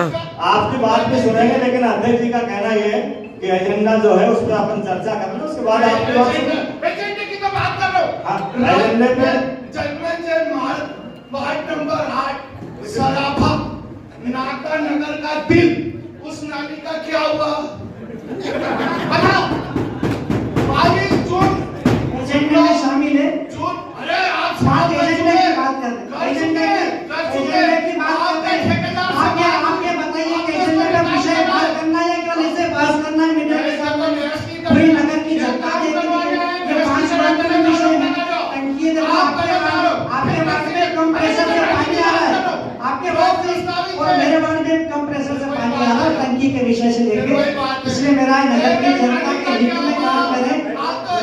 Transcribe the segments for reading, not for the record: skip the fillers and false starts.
आपकी बात भी सुनेंगे, लेकिन अध्यक्ष जी का कहना ये है कि एजेंडा जो है उस पर अपन चर्चा कर लो, उसके बाद आपकी बात सुनेंगे। एजेंडे की तो बात कर लो। हाँ, एजेंडे पे वार्ड नंबर 8 सराफा नाका नगर का दिल, उस नाली का क्या हुआ बताओ। 22 जून एजेंडे में शामिल है। जून, अरे आप एजेंडे की बात कर रहे हैं, एजेंडे की बात कर रहे हैं। आपके बताइए कि एजेंडे का विषय बात करना है कि ऐसे पास करना है मीडिया के सामने पूरी नगर की जनता के लिए ये 5 बात का विषय है। टंकी में आपके बात में कंप्रेसर से पानी आ रहा है, आपके बात में और मेरे बात में कंप्रेसर से पानी आ रहा है टंकी के विषय से लेके। इसलिए मेरा नगर की जनता के हित में काम करें,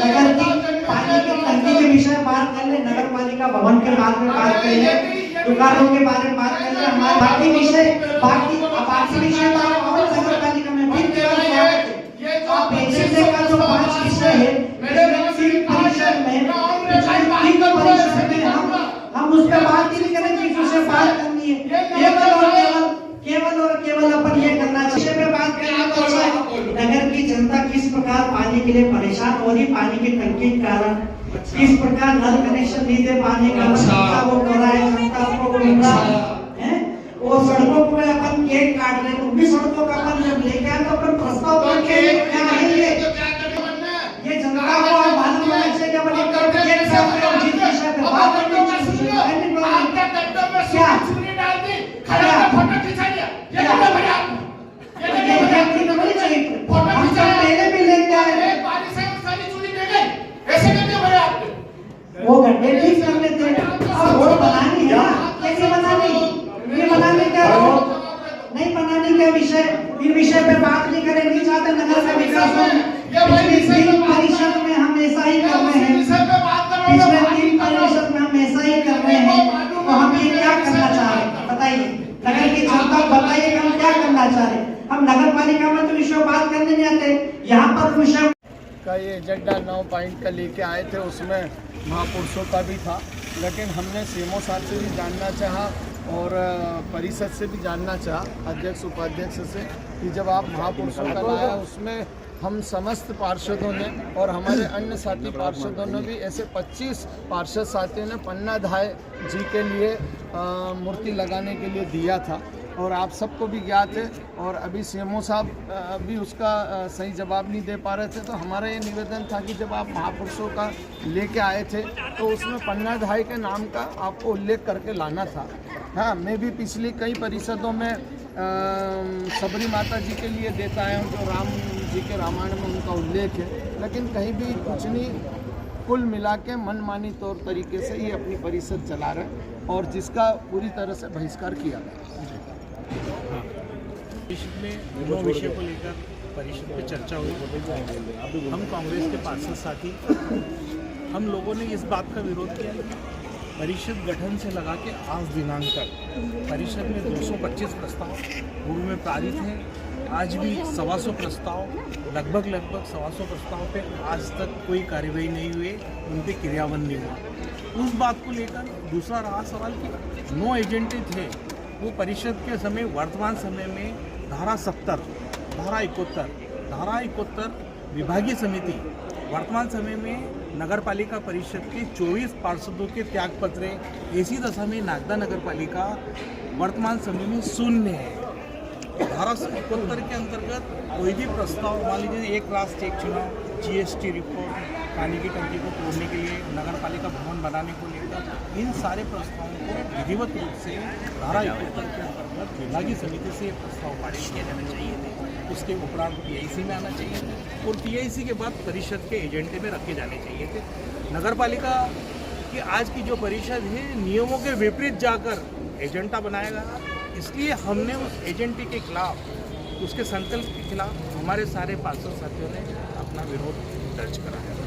नगर की पानी की टंकी के विषय बात कर ले, नगर पालिका भवन के बारे में बात कर ले, दुकानों के बारे में बात कर ले, हमारे बाकी विषय बाकी और नगर पालिका में भी आप एजेंडे का जो 5 विषय है परिषद में हम उस पर बात ही नहीं करेंगे, विषय बात करनी है केवल अपन ये करना चाहिए पे बात करना तो अच्छा है। नगर की जनता किस प्रकार पानी के लिए परेशान हो रही, पानी की टंकी के कारण किस प्रकार नल कनेक्शन नहीं दे पाने का जनता वो कर रहा है, जनता को घूम रहा है। वो सड़कों पे अपन केक काट रहे, तो भी सड़कों का अपन जब लेके आए तो अपन प्रस्ताव करके क्या है ये जनता को और मालूम होना चाहिए कि अपन एक करके केक काट रहे हैं, जिस विषय पे बात करनी चाहिए आपके डब्बे में चुनी डाल दी, खड़ा फोटो खिंचा लिया, ये क्या भैया फोटो खिंचाया पहले भी लेके आए बारिश से सारी चुनी दे गई, ऐसे करते भैया आपने वो गड्ढे ठीक कर लेते हैं। अब वोट बनानी है ना, कैसे बनानी, ये बनाने का नहीं बनाने का विषय, इन विषय पे बात नहीं करें, नहीं चाहते नगर का विकास हो। पिछले 3 परिषद में हम ऐसा ही कर रहे हैं, पिछले 3 परिषद में हम ऐसा ही कर रहे हैं, तो हम ये क्या करना चाह रहे हैं बताइए, नगर की जनता को बताइए कि हम क्या करना चाह रहे हैं। हम नगर पालिका में तो विषय बात करने नहीं आते, यहाँ पर विषय का ये एजेंडा 9 पॉइंट का लेके आए थे, उसमें महापुरुषों का भी था, लेकिन हमने सीएमओ साहब से भी जानना चाहा और परिषद से भी जानना चाहा, अध्यक्ष उपाध्यक्ष से, कि जब आप महापुरुषों का लाया उसमें हम समस्त पार्षदों ने और हमारे अन्य साथी पार्षदों ने भी ऐसे 25 पार्षद साथियों ने पन्ना धाय जी के लिए मूर्ति लगाने के लिए दिया था, और आप सबको भी ज्ञात है। और अभी सीएमओ साहब भी उसका सही जवाब नहीं दे पा रहे थे, तो हमारा ये निवेदन था कि जब आप महापुरुषों का लेके आए थे तो उसमें पन्ना धाय के नाम का आपको उल्लेख करके लाना था। हाँ, मैं भी पिछली कई परिषदों में सबरी माता जी के लिए देता है, जो राम जी के रामायण में उनका उल्लेख है, लेकिन कहीं भी कुछ नहीं, कुल मिला के मनमानी तौर तरीके से ये अपनी परिषद चला रहे हैं और जिसका पूरी तरह से बहिष्कार किया गया। परिषद में 9 विषय को लेकर परिषद पे चर्चा हुई। हम कांग्रेस के पार्षद साथी हम लोगों ने इस बात का विरोध किया कि परिषद गठन से लगा के आज दिनांक तक परिषद में 225 प्रस्ताव पूर्व में पारित हैं। आज भी 125 प्रस्ताव लगभग 125 प्रस्ताव पे आज तक कोई कार्यवाही नहीं हुई, उन पर क्रियान्वयन नहीं हुआ। उस बात को लेकर दूसरा रहा सवाल कि 9 एजेंडे थे, वो परिषद के समय वर्तमान समय में धारा 70, धारा 71 विभागीय समिति, वर्तमान समय में नगर पालिका परिषद के 24 पार्षदों के त्यागपत्र, ऐसी दशा में नागदा नगर पालिका वर्तमान समय में शून्य है। धारा 71 के अंतर्गत कोई भी प्रस्ताव, मान लीजिए एक राष्ट्र एक चुनाव, GST रिपोर्ट, पानी की टंकी को तोड़ने के लिए, नगर पालिका भवन बनाने को लेकर, इन सारे प्रस्तावों को विधिवत रूप से धारा 71 के अंतर्गत विभागीय समिति से प्रस्ताव पारित किया जाना चाहिए थे। उसके उपरांत PIC में आना चाहिए थे और PIC के बाद परिषद के एजेंडे में रखे जाने चाहिए थे। नगर पालिका की आज की जो परिषद है, नियमों के विपरीत जाकर एजेंडा बनाया गया, इसलिए हमने उस एजेंडे के खिलाफ, उसके संकल्प के खिलाफ हमारे सारे पार्षद साथियों ने अपना विरोध दर्ज कराया।